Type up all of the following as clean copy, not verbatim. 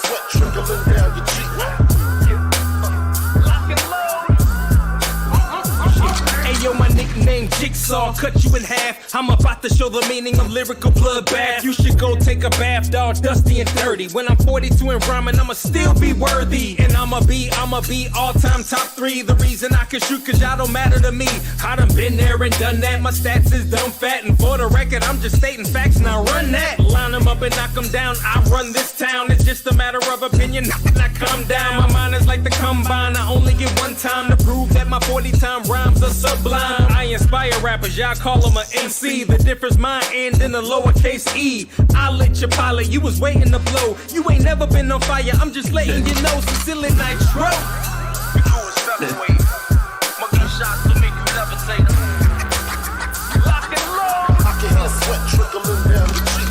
sweat trickling down your cheek. Yo, my nickname Jigsaw, cut you in half. I'm about to show the meaning of lyrical bloodbath. You should go take a bath, dog, dusty and dirty. When I'm 42 and rhyming, I'ma still be worthy. And I'ma be all-time top 3. The reason I can shoot, cause y'all don't matter to me. I done been there and done that. My stats is dumb fat. And for the record, I'm just stating facts, now run that. Line them up and knock them down. I run this town. It's just a matter of opinion. Now calm down. My mind is like the combine. I only get one time to prove that my 40-time rhymes are sublime. I inspire rappers, y'all call them a MC. The difference my end in the lowercase e. I lit your pilot, you was waiting to blow. You ain't never been on fire, I'm just letting you know. Sincerely Nitro. We doing featherweight. My gunshots to make you never say that. Lock and load. I can hear sweat trickling down your cheek.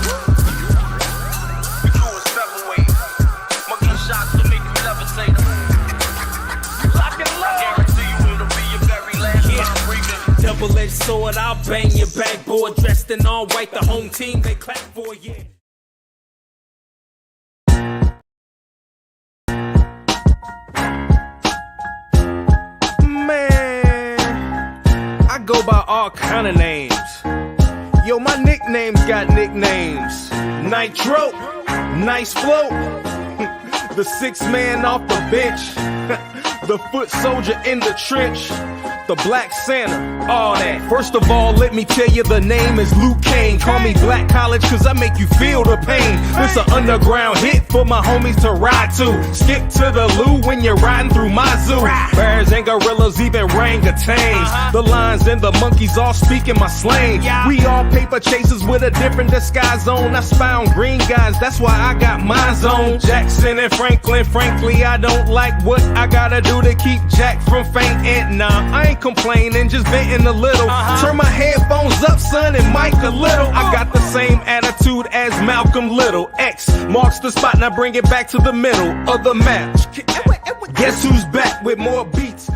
We doing featherweight. My gunshots to make you never say that. Lock and load. I guarantee you it'll be your very last time breathing. Double-edged sword, I'll bang your backboard. Dressed in all white, the home team, they clap for you. Man, I go by all kind of names. Yo, my nickname's got nicknames. Nitro, nice flow. The 6th man off the bench. The foot soldier in the trench. The Black Santa, all that. First of all, let me tell you the name is Luke Kane. Call me Black College cause I make you feel the pain. This an underground hit for my homies to ride to. Skip to the loo when you're riding through my zoo. Bears and gorillas, even orangutans. The lions and the monkeys all speaking my slang. We all paper chasers with a different disguise on. I spy on green guys, that's why I got mine on. Jackson and Franklin, frankly I don't like what I gotta do to keep Jack from fainting. Nah, I ain't complaining, just venting a little. Turn my headphones up, son, and mic a little. I got the same attitude as Malcolm Little. X marks the spot, now bring it back to the middle of the match. Guess who's back with more beats?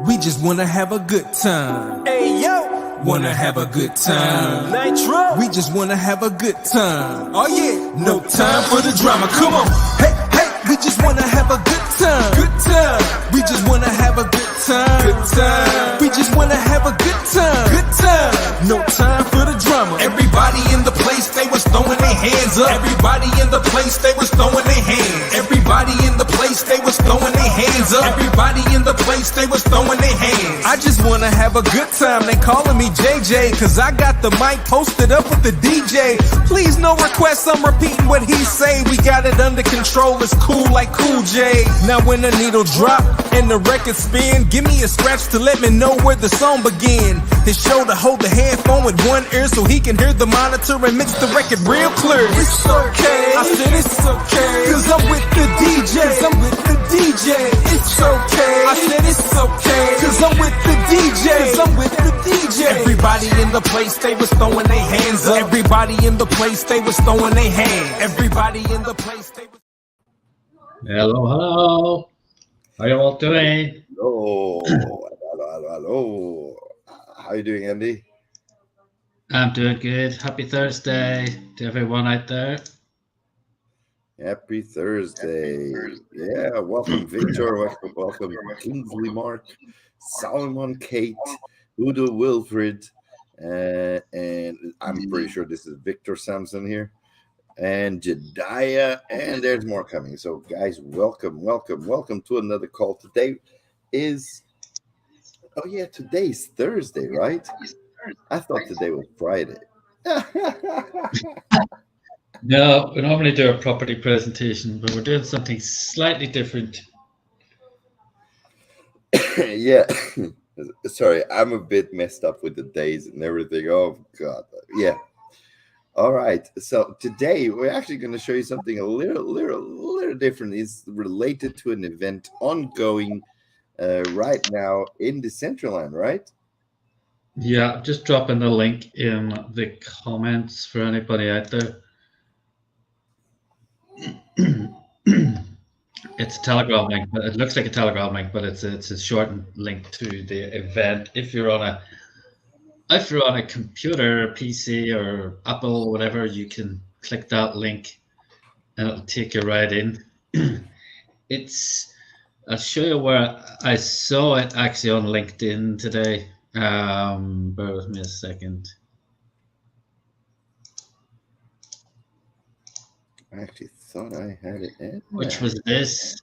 We just wanna have a good time. Hey yo, wanna have a good time. Nitro, we just wanna have a good time. Oh yeah, no time for the drama. Come on, hey. We just wanna have a good time. Good time. We just wanna have a good time. Good time. We just wanna have a good time. Good time. No time for the drama. Everybody in the place, they was throwing their hands up. Everybody in the place, they was throwing their hands. Everybody in the place, they was throwing their hands up. Everybody in the place, they was throwing their hands. I just wanna have a good time. They calling me JJ, cause I got the mic posted up with the DJ. Please no requests, I'm repeating what he say. We got it under control, it's cool like Cool J. Now when the needle drop and the record spin, give me a scratch to let me know where the song begin. His shoulder hold the headphone with one ear so he can hear the monitor and mix the record real clear. It's okay, I said it's okay, cause I'm with the DJ. I'm with the DJ. It's okay, I said it's okay, cause I'm with the DJ. I'm with the DJ. Everybody in the place, they was throwing their hands up. Everybody in the place, they was throwing their hands. Everybody in the place, they was... Hello. How you all doing? Hello. How you doing, Andy? I'm doing good. Happy Thursday to everyone out there. Happy Thursday. Yeah, welcome Victor, welcome Kingsley Mark, Solomon Kate, Udo Wilfred, and I'm pretty sure this is Victor Sampson here. And Jediah, and there's more coming. So, guys, welcome to another call. Today is, today's Thursday, right? I thought today was Friday. No, we normally do a property presentation, but we're doing something slightly different. Yeah. Sorry, I'm a bit messed up with the days and everything. Oh, God. Yeah. All right, so today we're actually going to show you something a little different. It's related to an event ongoing right now in Decentraland, right? Yeah, just dropping the link in the comments for anybody out there. It's a Telegram link, but it looks like a Telegram link, but it's a shortened link to the event. If you're on if you're on a computer, PC, or Apple, whatever, you can click that link and it'll take you right in. I'll show you where I saw it actually on LinkedIn today. Bear with me a second. I actually thought I had it in Which there. was this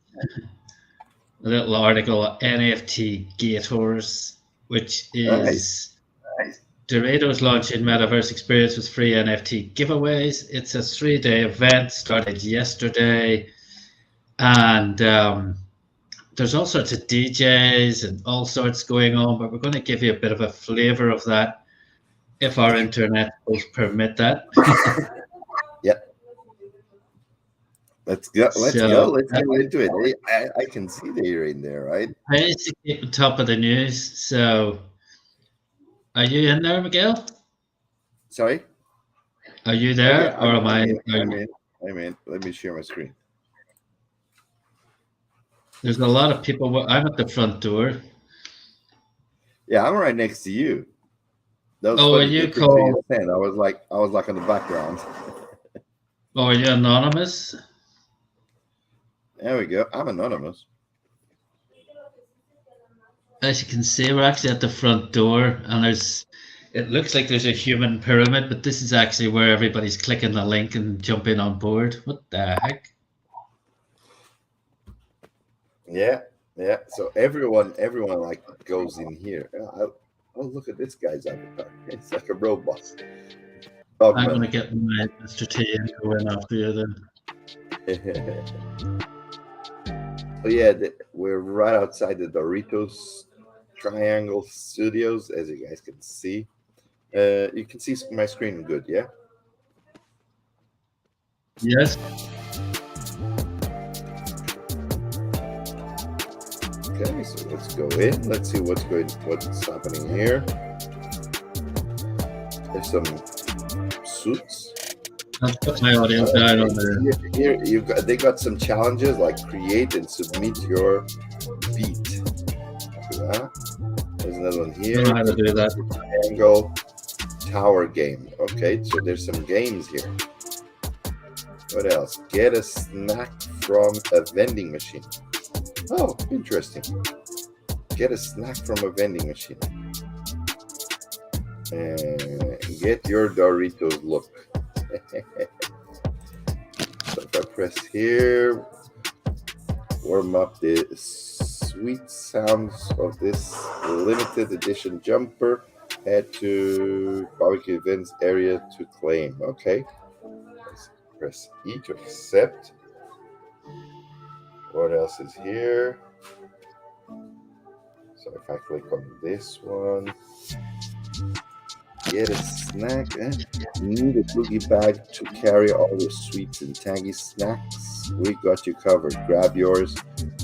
a little article, NFT Gators, which is Doritos launching metaverse experience with free NFT giveaways. It's a 3-day event, started yesterday, and there's all sorts of DJs and all sorts going on, but we're going to give you a bit of a flavor of that if our internet will permit that. Let's go. Let's So, go. Let's get into it. I can see that you're in there, right? Basically, on top of the news. So, are you in there, Miguel? Sorry? Are you there, Yeah, or am I? I'm in. Let me share my screen. There's a lot of people. I'm at the front door. Yeah, I'm right next to you. That was Oh, funny, are you the picture called? sent. I was like in the background. Oh, are you anonymous? There we go. I'm anonymous. As you can see, we're actually at the front door, and it looks like there's a human pyramid, but this is actually where everybody's clicking the link and jumping on board. What the heck? Yeah. So everyone like goes in here. Oh, look at this guy's avatar. It's like a robot. I'm going to get my Mr. T and go in after you then. Oh yeah, we're right outside the Doritos Triangle Studios, as you guys can see. You can see my screen good, yeah? Yes. Okay, so let's go in. Let's see what's happening here. There's some suits. I'll put my audio down on there. Here they got some challenges like create and submit your beat. Yeah. There's another one I here. don't know how to do that. Triangle tower game. Okay, so there's some games here. What else? Get a snack from a vending machine. Oh, interesting. Get a snack from a vending machine. And get your Doritos look. So if I press here, warm up the sweet sounds of this limited edition jumper, head to barbecue events area to claim. Okay. Let's press E to accept. What else is here? So if I click on this one, get a snack. Need a boogie bag to carry all your sweets and tangy snacks. We got you covered. Grab yours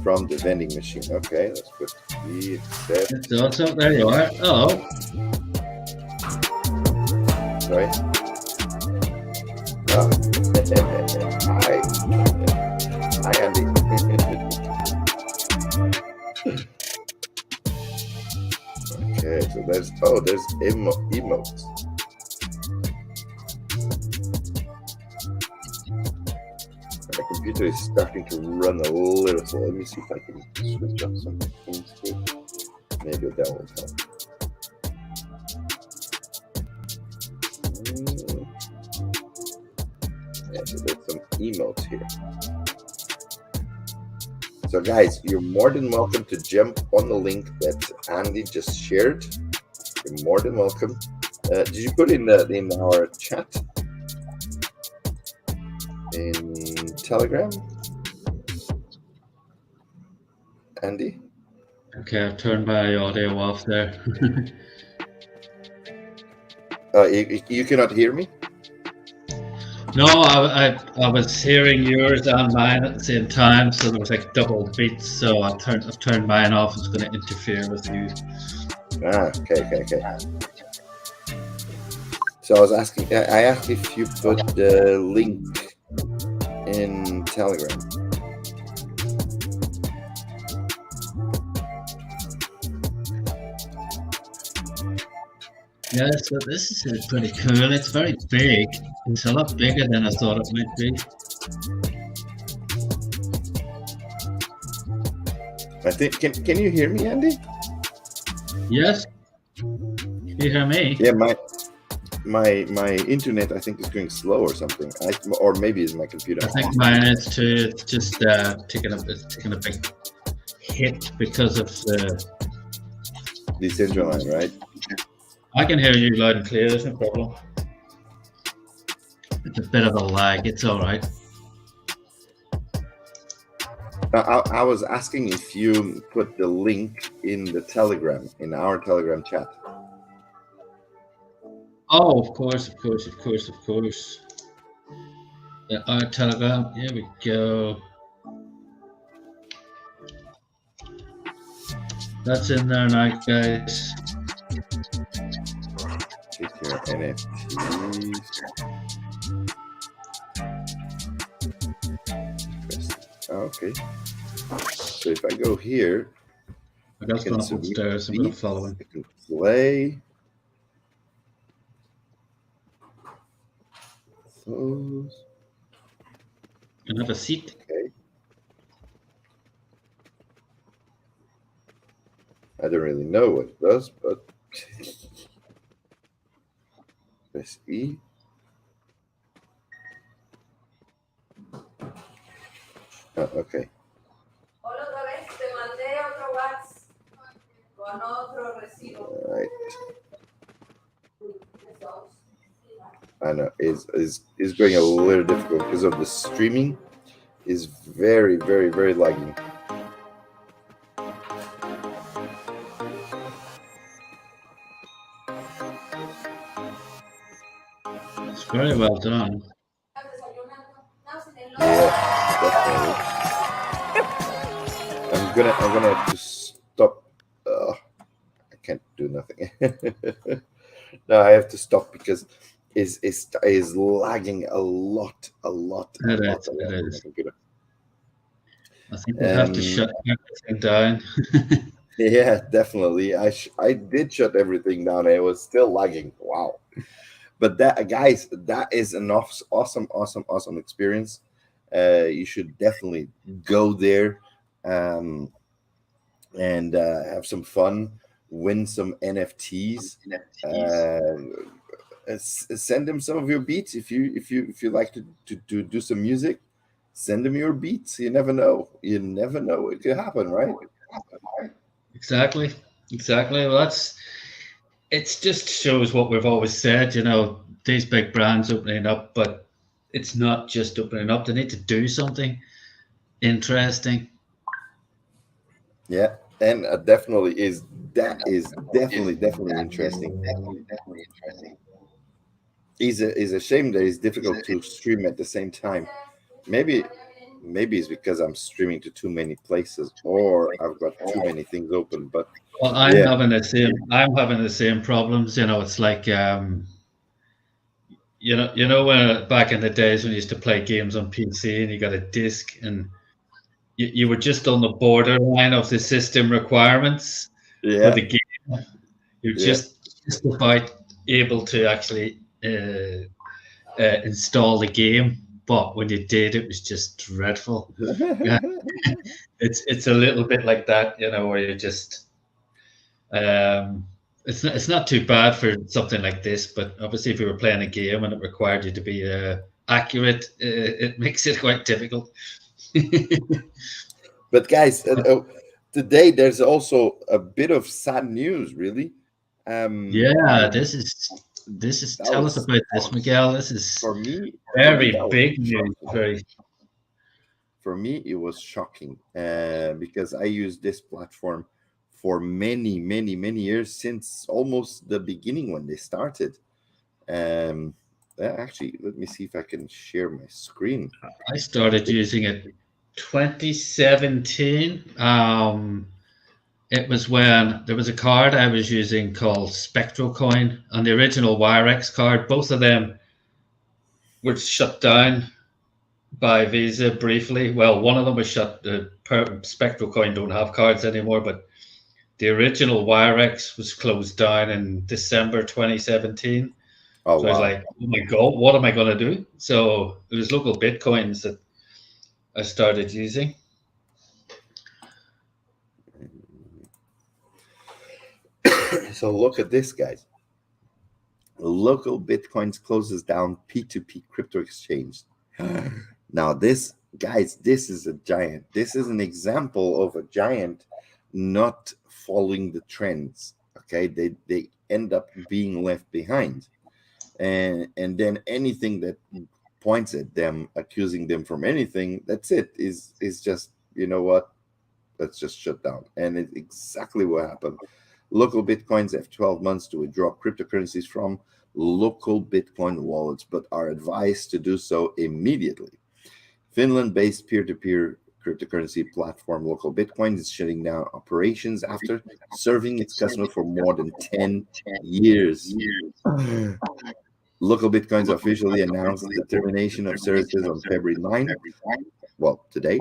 from the vending machine. Okay, let's put E, accept. So what's up? There you are. Oh, Sorry. Oh. Hi. Hi, Andy. Okay, so there's emotes. My computer is starting to run a little, so let me see if I can switch up some things here. Maybe that will help. Yeah, so there's some emotes here. So guys, you're more than welcome to jump on the link that Andy just shared. You're more than welcome. Did you put in our chat in Telegram, Andy? okay. I've turned my audio off there. You cannot hear me? No, I was hearing yours and mine at the same time, so there was like double beats. So I've turned mine off. It's going to interfere with you. Okay. So I was asking. I asked if you put the link in Telegram. Yeah, so this is pretty cool. It's very big. It's a lot bigger than I thought it might be. I think. Can you hear me, Andy? Yes? You hear me? Yeah, my internet I think is going slow or something. Or maybe it's my computer. I think mine is too. It's just taking a big hit because of the. The central line, right? I can hear you loud and clear. There's no problem. It's a bit of a lag. It's all right. I was asking if you put the link in the Telegram, in our Telegram chat. Oh, of course. Yeah, our Telegram. Here we go. That's in there now, guys. Check your NFTs. Okay. So if I go here, I got can one submit upstairs. I'm going to beats, follow him. I can play. Those. Can I have a seat? Okay. I don't really know what it does, but press E. Oh, okay. Hola otra vez, te mandé otro WhatsApp con otro recibo. All right. I know is going a little difficult because of the streaming is very, very, very lagging. It's very well done. Yeah, definitely. I'm gonna have to stop. I can't do nothing. No, I have to stop because is lagging a lot. It is. I think we have to shut everything down. Yeah, definitely. I did shut everything down. And it was still lagging. Wow. But that, guys, that is an awesome experience. You should definitely go there and have some fun, win some NFTs. Send them some of your beats if you like to do some music. Send them your beats. You never know. It could happen, right? Exactly. Well, it just shows what we've always said. These big brands opening up, but it's not just opening up. They need to do something interesting. Yeah, and definitely is definitely interesting. Definitely interesting. Is a shame that it's difficult to stream at the same time. Maybe it's because I'm streaming to too many places, or I've got too many things open. But well, I'm having the same problems. It's like when back in the days when you used to play games on PC and you got a disc and you were just on the borderline of the system requirements for the game. You're just about able to actually install the game, but when you did, it was just dreadful. It's a little bit like that, where you just it's not too bad for something like this, but obviously if you were playing a game and it required you to be accurate, it makes it quite difficult. But guys, today there's also a bit of sad news, really. This is tell us about this, Miguel. This is for me very big news. For me, it was shocking because I used this platform for many years, since almost the beginning when they started. Actually, let me see if I can share my screen. I started using it 2017. It was when there was a card I was using called SpectroCoin and the original Wirex card. Both of them were shut down by Visa briefly. Well, one of them was shut. The SpectroCoin don't have cards anymore, but the original Wirex was closed down in December 2017. Oh, So I was wow. like, oh my God, what am I going to do? So it was Local Bitcoins that I started using. So look at this, guys. Local Bitcoins closes down P2P crypto exchange. Now this, guys, this is a giant. This is an example of a giant not following the trends. Okay, they end up being left behind, and then anything that points at them, accusing them from anything, that's it. Is just, you know what? Let's just shut down. And it's exactly what happened. Local Bitcoins have 12 months to withdraw cryptocurrencies from local Bitcoin wallets, but are advised to do so immediately. Finland-based peer-to-peer cryptocurrency platform Local Bitcoins is shutting down operations after serving its customers for more than 10 years. Local Bitcoins officially announced the termination of services on February 9th, well, today,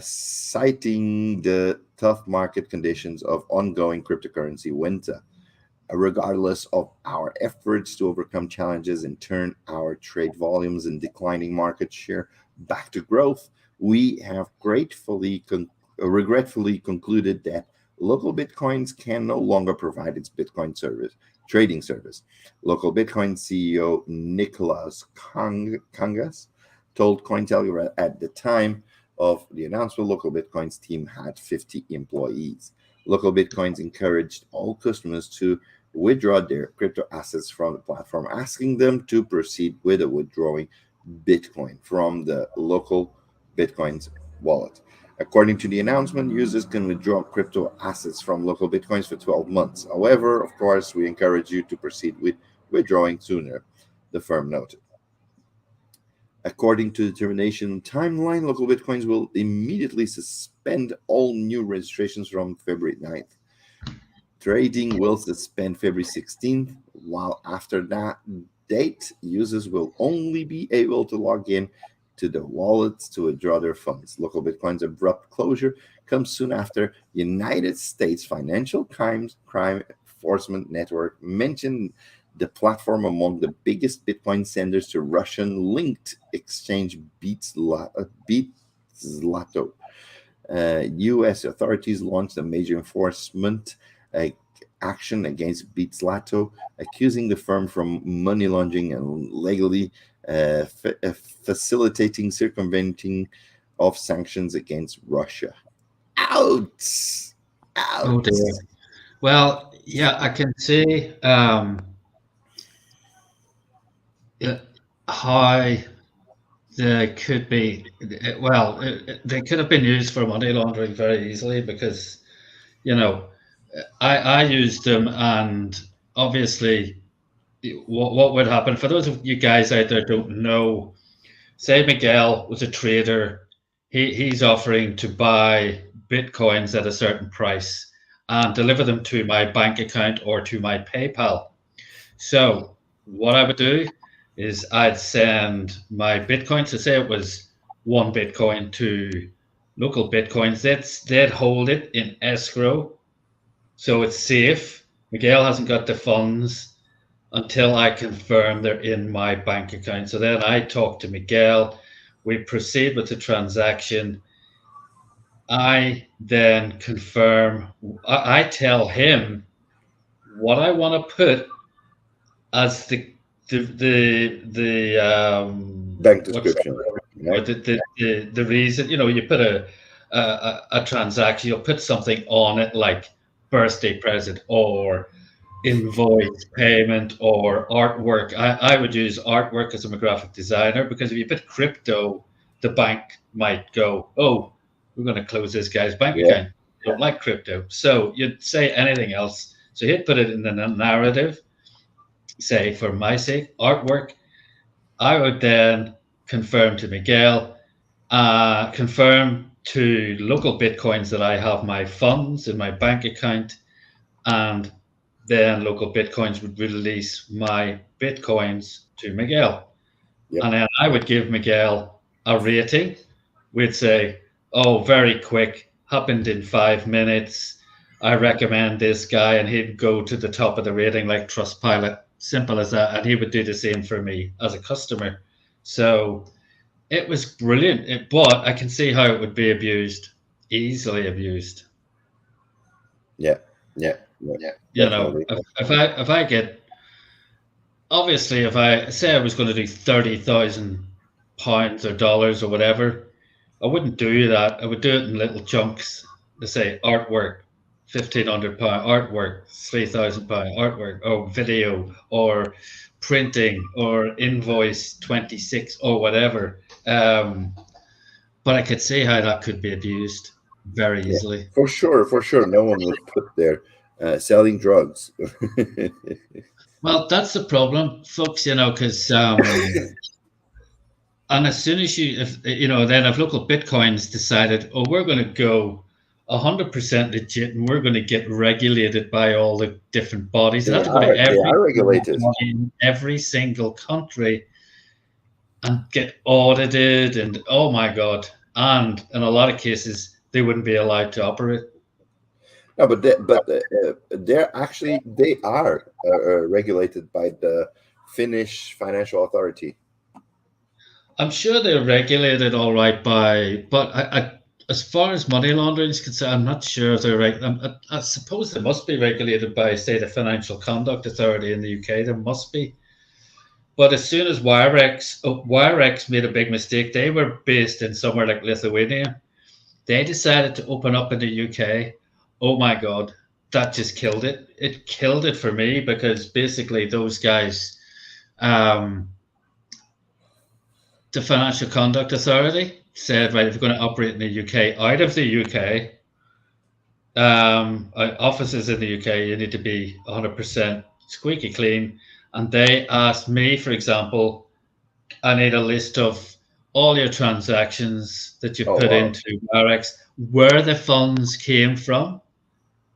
citing the tough market conditions of ongoing cryptocurrency winter. Regardless of our efforts to overcome challenges and turn our trade volumes and declining market share back to growth, we have regretfully concluded that Local Bitcoins can no longer provide its Bitcoin trading service. Local Bitcoin CEO Nicholas Kangas told Cointelegraph at the time of the announcement, Local Bitcoins team had 50 employees. Local Bitcoins encouraged all customers to withdraw their crypto assets from the platform, asking them to proceed with withdrawing Bitcoin from the Local Bitcoins wallet. According to the announcement, users can withdraw crypto assets from Local Bitcoins for 12 months. However, of course, we encourage you to proceed with withdrawing sooner, the firm noted. According to the termination timeline, Local Bitcoins will immediately suspend all new registrations from February 9th. Trading will suspend February 16th, while after that date, users will only be able to log in to the wallets to withdraw their funds. Local Bitcoin's abrupt closure comes soon after United States Financial Crime Enforcement Network mentioned the platform among the biggest Bitcoin senders to Russian-linked exchange BitZlato. U.S. authorities launched a major enforcement action against BitZlato, accusing the firm from money laundering and legally facilitating circumventing of sanctions against Russia. Ouch! Ouch! Oh dear. Well, yeah, I can see how there could be, well, they could have been used for money laundering very easily because, you know, I used them, and obviously what would happen, for those of you guys out there who don't know, say Miguel was a trader, he's offering to buy Bitcoins at a certain price and deliver them to my bank account or to my PayPal. So what I would do is I'd send my Bitcoin, to say it was 1 Bitcoin, to Local Bitcoins. They'd hold it in escrow, so it's safe. Miguel hasn't got the funds until I confirm they're in my bank account. So then I talk to Miguel, we proceed with the transaction. I then confirm, I tell him what I want to put as the bank description. The reason, you know, you put a transaction, you'll put something on it like birthday present or invoice payment or artwork. I would use artwork as I'm a graphic designer, because if you put crypto, the bank might go, oh, we're going to close this guy's bank account. I don't like crypto. So you'd say anything else. So he'd put it in the narrative, say, for my sake, artwork. I would then confirm to Miguel, confirm to Local Bitcoins that I have my funds in my bank account, and then Local Bitcoins would release my Bitcoins to Miguel. Yep. And then I would give Miguel a rating. We'd say, oh, very quick, happened in 5 minutes. I recommend this guy, and he'd go to the top of the rating like Trustpilot. Simple as that. And he would do the same for me as a customer. So it was brilliant. But I can see how it would be abused, easily abused. Yeah. You know, if I get, obviously, if I say I was going to do £30,000 or dollars or whatever, I wouldn't do that. I would do it in little chunks. To say artwork, £1,500, artwork, £3,000, artwork, or video, or printing, or invoice 26, or whatever. But I could see how that could be abused very easily. For sure. No one would put there selling drugs. Well, that's the problem, folks, you know, because and as soon as then if local Bitcoins decided, oh, we're going to go 100% legit and we're going to get regulated by all the different bodies. They are regulated in every single country and get audited, and oh my God. And in a lot of cases, they wouldn't be allowed to operate. No, but they are regulated by the Finnish Financial Authority. I'm sure they're regulated all right but I as far as money laundering is concerned, I'm not sure if they're I suppose they must be regulated by, say, the Financial Conduct Authority in the UK. There must be. But as soon as Wirex made a big mistake, they were based in somewhere like Lithuania. They decided to open up in the UK. Oh my God, that just killed it. It killed it for me because basically those guys, the Financial Conduct Authority said, right, if you're going to operate in the UK, out of the UK, offices in the UK, you need to be 100% squeaky clean. And they asked me, for example, I need a list of all your transactions that you put into Wirex, where the funds came from.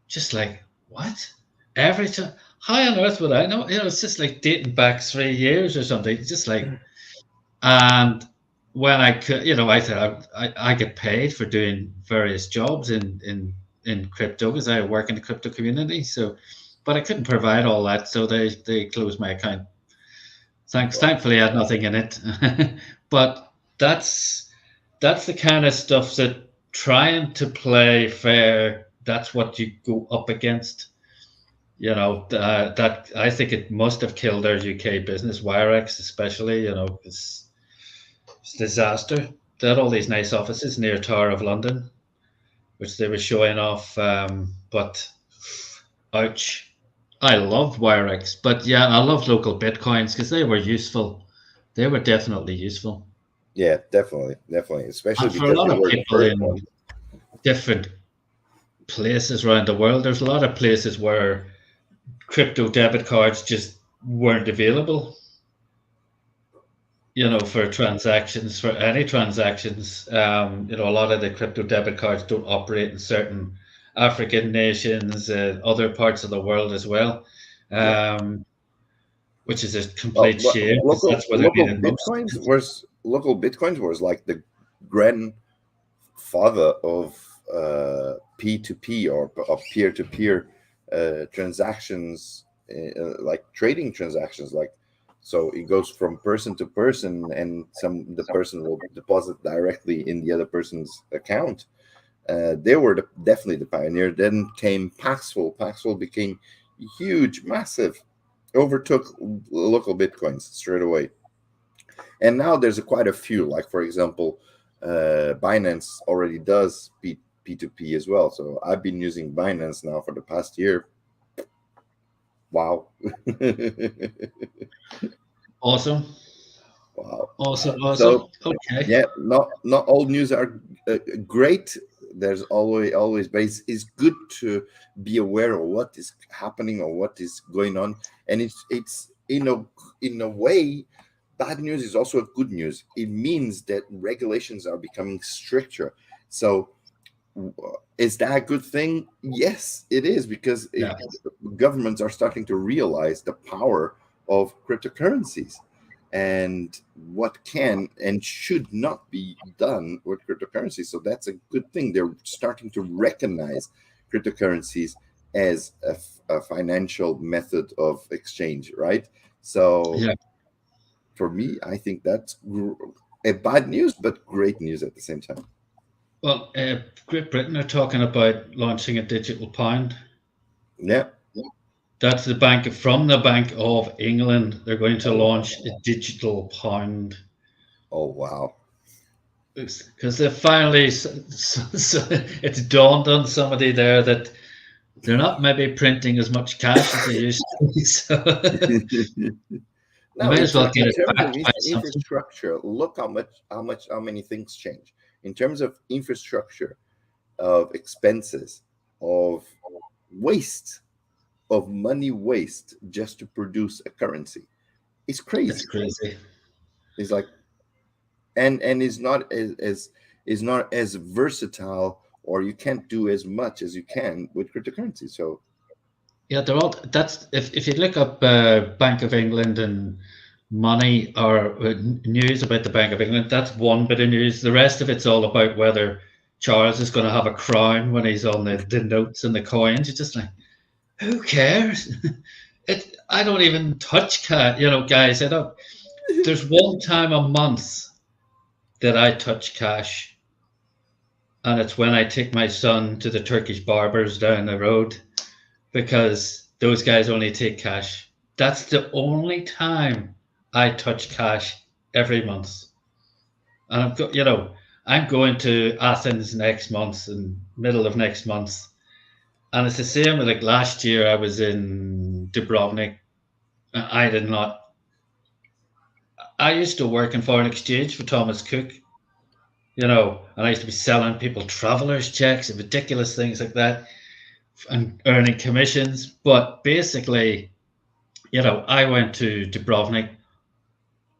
Just like, what? Every time? How on earth would I know? You know, it's just like dating back 3 years or something. Just like, and when I could, you know, I thought I get paid for doing various jobs in crypto because I work in the crypto community. So, but I couldn't provide all that, so they closed my account. Thankfully, I had nothing in it. But that's the kind of stuff that trying to play fair. That's what you go up against. You know, that I think it must have killed their UK business, Wirex especially. You know, it's a disaster. They had all these nice offices near Tower of London, which they were showing off. But ouch. I loved Wirex, but yeah, I loved local Bitcoins because they were useful. They were definitely useful. Yeah, definitely, especially for a lot of people in different places around the world. There's a lot of places where crypto debit cards just weren't available. You know, for transactions, for any transactions. You know, a lot of the crypto debit cards don't operate in certain African nations, other parts of the world as well, which is a complete shame. Local Bitcoins was like the grandfather of P2P or of peer-to-peer transactions, like trading transactions. Like, so it goes from person to person, and the person will deposit directly in the other person's account. They were definitely the pioneer. Then came Paxful. Paxful became huge, massive, overtook local Bitcoins straight away. And now there's quite a few. Like, for example, Binance already does P2P as well. So I've been using Binance now for the past year. Wow. Awesome. Wow. Awesome. So, okay. Yeah, not all news are great. There's always, but it's good to be aware of what is happening or what is going on. And it's in a way, bad news is also good news. It means that regulations are becoming stricter. So is that a good thing? Yes, it is, because governments are starting to realize the power of cryptocurrencies and what can and should not be done with cryptocurrency. So that's a good thing. They're starting to recognize cryptocurrencies as a financial method of exchange, right? So Yeah. for me, I think that's a bad news, but great news at the same time. Well, Great Britain are talking about launching a digital pound. Yeah. That's from the Bank of England. They're going to launch a digital pound. Oh, wow. Because they finally, it's dawned on somebody there that they're not maybe printing as much cash as they used to be. So No, may as well in get it terms backed of by something. infrastructure, look how many things change in terms of infrastructure, of expenses, of waste, of money waste just to produce a currency. It's crazy. It's crazy. It's like, and is not as versatile, or you can't do as much as you can with cryptocurrency. So Yeah, they're all. That's if you look up Bank of England and money or news about the Bank of England, that's one bit of news. The rest of it's all about whether Charles is going to have a crown when he's on the notes and the coins. You're just like, who cares? I don't even touch cash. Guys, I don't. There's one time a month that I touch cash, and it's when I take my son to the Turkish barbers down the road, because those guys only take cash. That's the only time I touch cash every month. And I'm going to Athens next month, in middle of next month. And it's the same like last year I was in Dubrovnik. I used to work in foreign exchange for Thomas Cook, and I used to be selling people travelers checks and ridiculous things like that, and earning commissions. But basically, I went to Dubrovnik.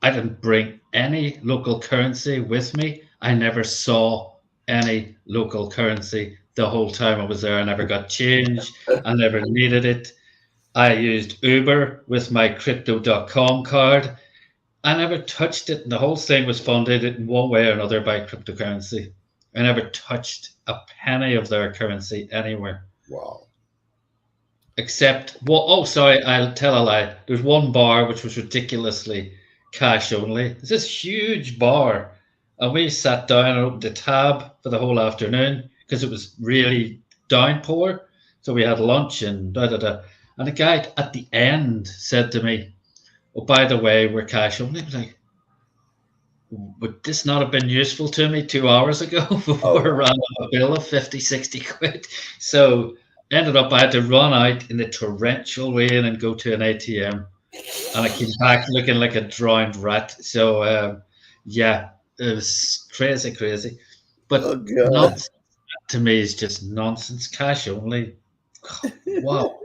I didn't bring any local currency with me. I never saw any local currency the whole time I was there. I never got change. I never needed it. I used Uber with my Crypto.com card. I never touched it. And the whole thing was funded in one way or another by cryptocurrency. I never touched a penny of their currency anywhere. wow. Except, sorry, I'll tell a lie. There's one bar which was ridiculously cash only. It's this huge bar. And we sat down and opened the tab for the whole afternoon because it was really downpour. So we had lunch and da-da-da. And the guy at the end said to me, oh, by the way, we're cash only. I was like, would this not have been useful to me 2 hours ago before I ran a bill of 50, 60 quid? So ended up I had to run out in the torrential rain and go to an ATM. And I came back looking like a drowned rat. So, yeah, it was crazy. But nonsense to me is just nonsense. Cash only. Wow.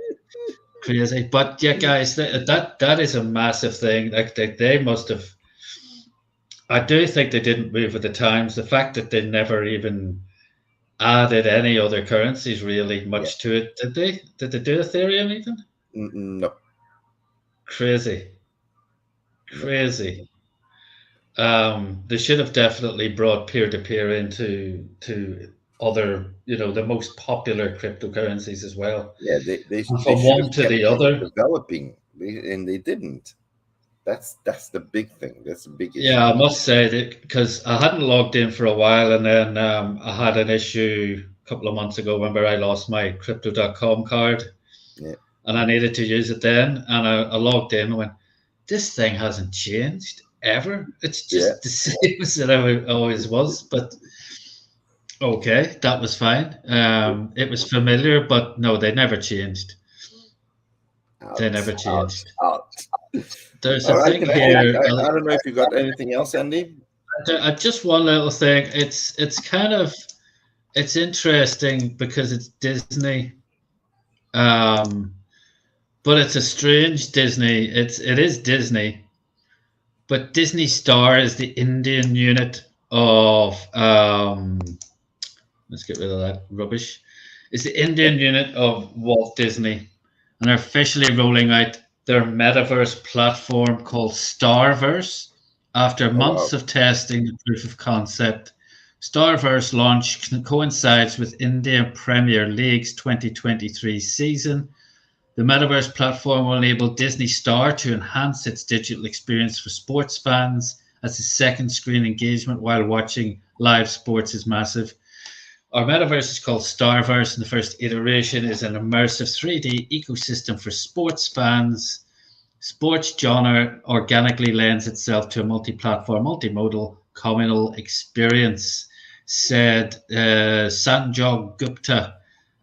Crazy. But yeah, guys, that is a massive thing. Like they must have. I do think they didn't move with the times. The fact that they never even added any other currencies really much to it. Did they? Did they do Ethereum even? No. Crazy. They should have definitely brought peer-to-peer into other, the most popular cryptocurrencies as well. Yeah, they from one to the other. Developing, and they didn't. That's the big thing. That's the big issue. Yeah, I must say that because I hadn't logged in for a while, and then I had an issue a couple of months ago where I lost my Crypto.com card. Yeah. And I needed to use it then, and I logged in and went, this thing hasn't changed ever. It's just the same as it always was. But okay, that was fine. It was familiar, but no, they never changed. They never changed. There's a thing here. I don't know if you got anything else, Andy. Just one little thing. It's interesting because it's Disney. But it's a strange Disney. It is Disney, but Disney Star is the Indian unit of let's get rid of that rubbish. It's the Indian unit of Walt Disney, and they're officially rolling out their metaverse platform called Starverse after months of testing the proof of concept. Starverse launch coincides with Indian Premier League's 2023 season. The Metaverse platform will enable Disney Star to enhance its digital experience for sports fans, as the second screen engagement while watching live sports is massive. Our metaverse is called Starverse, and the first iteration is an immersive 3D ecosystem for sports fans. Sports genre organically lends itself to a multi-platform, multimodal, communal experience, said Sanjog Gupta.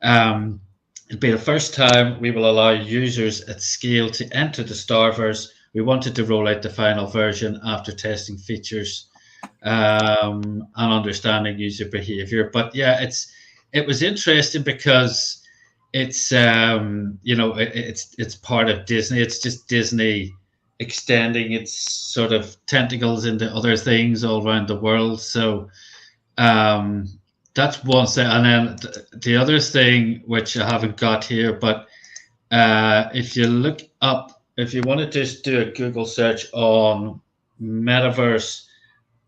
It'll be the first time we will allow users at scale to enter the Starverse. We wanted to roll out the final version after testing features and understanding user behavior. But yeah, it was interesting because it's it's part of Disney. It's just Disney extending its sort of tentacles into other things all around the world. So that's one thing. And then the other thing, which I haven't got here, but if you look up, if you want to just do a Google search on Metaverse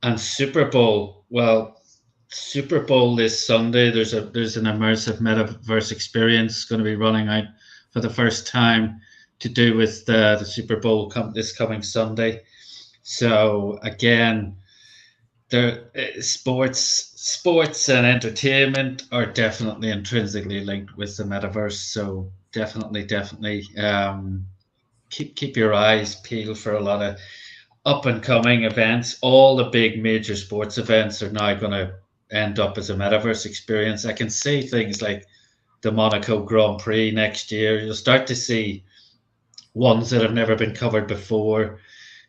and Super Bowl, well, Super Bowl this Sunday, there's an immersive Metaverse experience going to be running out for the first time to do with the Super Bowl this coming Sunday. So again, sports and entertainment are definitely intrinsically linked with the metaverse. So definitely keep your eyes peeled for a lot of up and coming events. All the big major sports events are now going to end up as a metaverse experience. I can see things like the Monaco Grand Prix next year. You'll start to see ones that have never been covered before.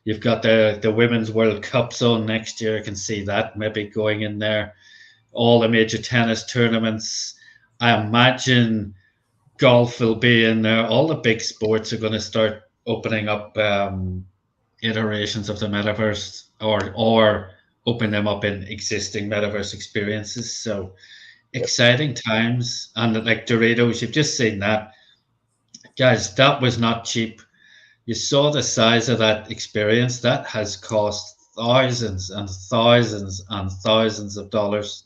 You've got the Women's World Cups on next year. I can see that maybe going in there. All the major tennis tournaments. I imagine golf will be in there. All the big sports are going to start opening up iterations of the metaverse or open them up in existing metaverse experiences. So exciting times. And like Doritos, you've just seen that. Guys, that was not cheap. You saw the size of that experience. That has cost thousands and thousands and thousands of dollars.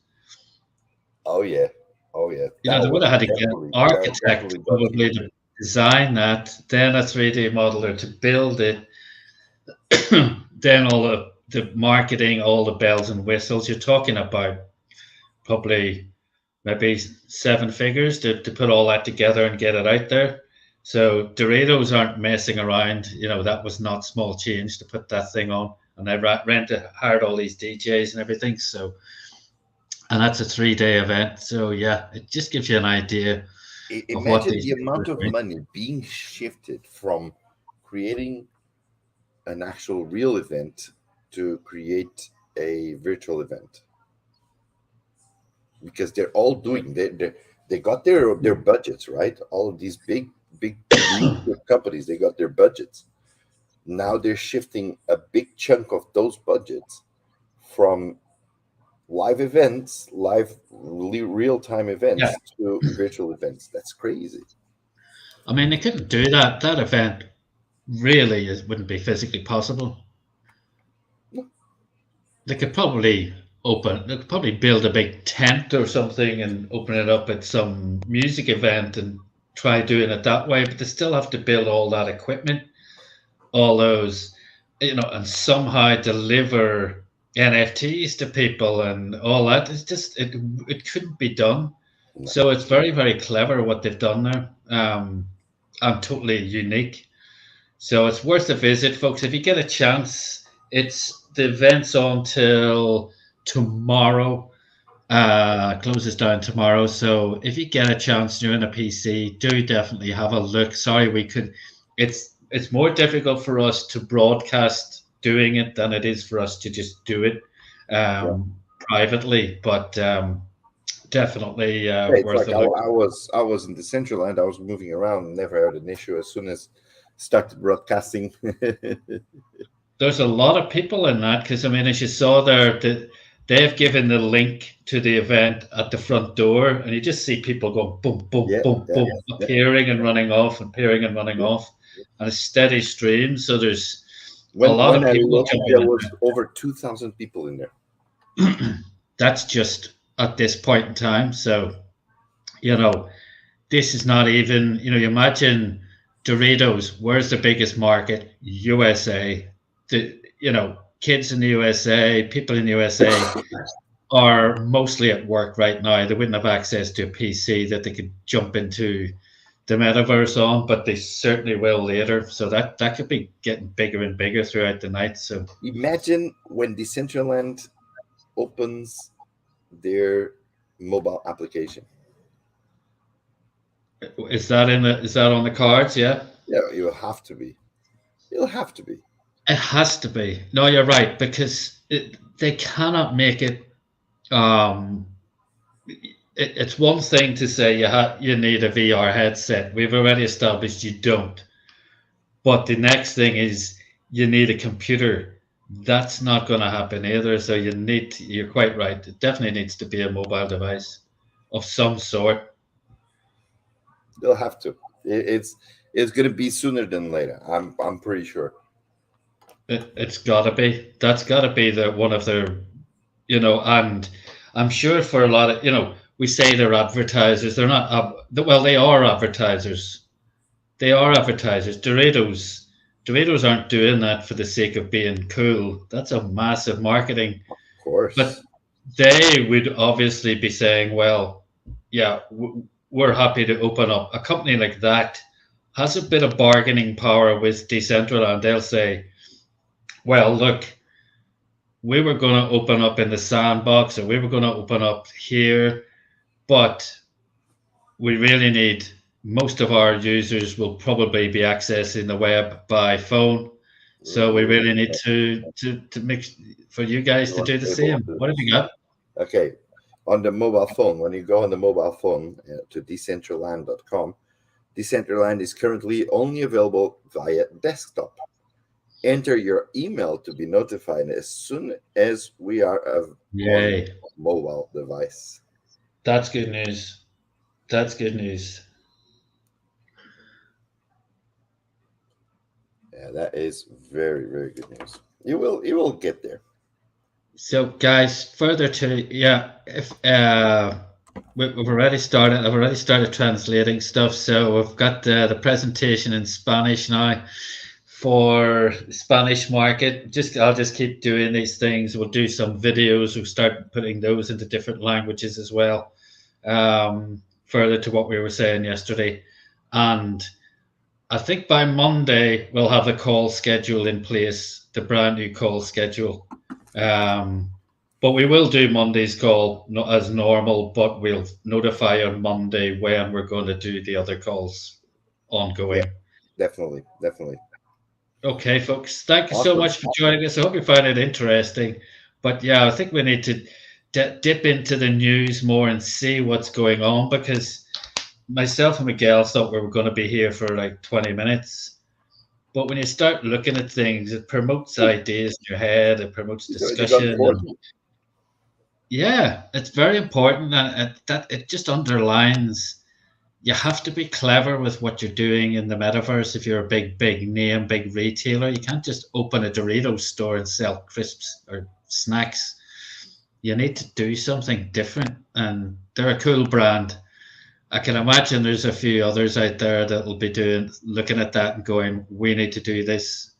Oh yeah. You know, they would have had to get an architect probably to design that, then a 3D modeler to build it, then all the marketing, all the bells and whistles. You're talking about probably maybe 7 figures to put all that together and get it out there. So Doritos aren't messing around. You know, that was not small change to put that thing on. And they hired all these DJs and everything. So, and that's a 3-day event. So yeah, it just gives you an idea. Imagine the amount of money being shifted from creating an actual real event to create a virtual event. Because they're all doing, they got their budgets, right? All of these big companies, they got their budgets. Now they're shifting a big chunk of those budgets from live events, real-time events to virtual events. That's crazy. I mean, they couldn't do that. That event really wouldn't be physically possible. No. They could probably build a big tent or something and open it up at some music event and try doing it that way, but they still have to build all that equipment, all those, you know, and somehow deliver NFTs to people and all that. It's just it couldn't be done. No. So it's very, very clever what they've done there, and totally unique. So it's worth a visit, folks. If you get a chance, the event's on till tomorrow. Closes down tomorrow. So if you get a chance during a PC, do definitely have a look. Sorry, it's more difficult for us to broadcast doing it than it is for us to just do it privately, but definitely worth a look. I was in the central end. I was moving around, never had an issue. As soon as started broadcasting, there's a lot of people in that, because I mean, as you saw there, they've given the link to the event at the front door, and you just see people going boom, boom, boom, boom, appearing and running off, appearing and running off, and a steady stream. So there's a lot of people. There was over 2,000 people in there. that's just at this point in time. So, this is not even, you imagine Doritos, where's the biggest market? USA. Kids in the USA, people in the USA are mostly at work right now. They wouldn't have access to a PC that they could jump into the metaverse on, but they certainly will later. So that could be getting bigger and bigger throughout the night. So imagine when Decentraland opens their mobile application. Is that on the cards? Yeah. Yeah, it'll have to be. It'll have to be. It has to be. No, you're right, because they cannot make it. It's one thing to say you need a VR headset. We've already established you don't. But the next thing is you need a computer. That's not going to happen either. So you're quite right. It definitely needs to be a mobile device of some sort. They'll have to. It's going to be sooner than later. I'm pretty sure. It's got to be. That's got to be one of their, and I'm sure for a lot of, we say they're advertisers. They're not. Well, they are advertisers. They are advertisers. Doritos aren't doing that for the sake of being cool. That's a massive marketing. Of course. But they would obviously be saying, well, yeah, we're happy to open up. A company like that has a bit of bargaining power with Decentraland. They'll say, well, look, we were going to open up in the sandbox, or we were going to open up here, but we really need, most of our users will probably be accessing the web by phone. So we really need to make for you guys to do the same. What have you got? Okay. On the mobile phone, when you go on the mobile phone to Decentraland.com, Decentraland is currently only available via desktop. Enter your email to be notified as soon as we are on a mobile device. That's good news. That's good news. Yeah, that is very, very good news. You will get there. So, guys, further to if we've already started. I've already started translating stuff. So we've got the presentation in Spanish now for Spanish market. I'll just keep doing these things. We'll do some videos. We'll start putting those into different languages as well. Further to what we were saying yesterday, and I think by Monday we'll have the call schedule in place, the brand new call schedule. But we will do Monday's call not as normal, but we'll notify on Monday when we're going to do the other calls ongoing. Yeah, definitely. Okay, folks, thank you so much for joining us. I hope you find it interesting. But yeah, I think we need to dip into the news more and see what's going on, because myself and Miguel thought we were going to be here for like 20 minutes. But when you start looking at things, it promotes ideas in your head, it promotes discussion. Yeah, it's very important, and that it just underlines you have to be clever with what you're doing in the metaverse. If you're a big name, big retailer, you can't just open a Doritos store and sell crisps or snacks. You need to do something different, and they're a cool brand. I can imagine there's a few others out there that will be looking at that and going, we need to do this.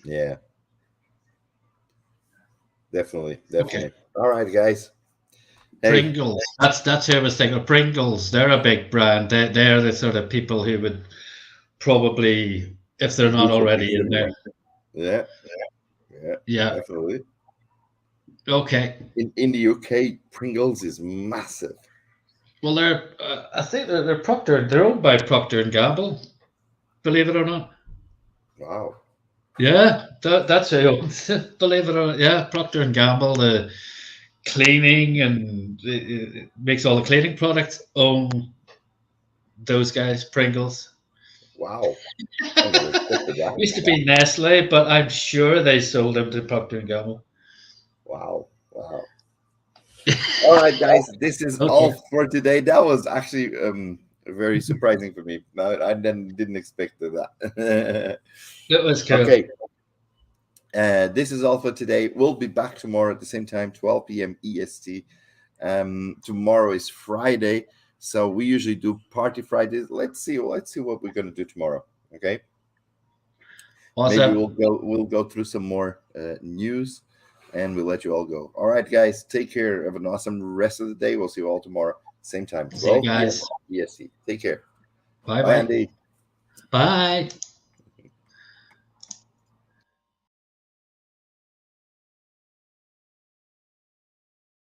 Yeah. Definitely. Okay. All right, guys. Hey. Pringles. That's who I was thinking of. Pringles. They're a big brand. They're the sort of people who would probably, if they're not already in there. Yeah. Definitely. Okay. In the UK, Pringles is massive. Well, I think they're Procter. They're owned by Procter and Gamble. Believe it or not. Wow. Yeah, that's who owns it. Believe it or not. Yeah, Procter and Gamble, the cleaning and it makes all the cleaning products, own those guys, Pringles. Wow. Used to be Nestle, but I'm sure they sold them to Procter and Gamble. Wow. All right, guys, this is all for today. That was actually very surprising for me. I didn't expect that. It was cool. Okay. This is all for today. We'll be back tomorrow at the same time, 12 p.m. EST. Tomorrow is Friday, so we usually do Party Fridays. Let's see what we're going to do tomorrow. Okay. Awesome. Maybe we'll go through some more news, and we'll let you all go. All right, guys. Take care. Have an awesome rest of the day. We'll see you all tomorrow, same time. See you guys. EST. Take care. Bye, Bye, Andy. Bye.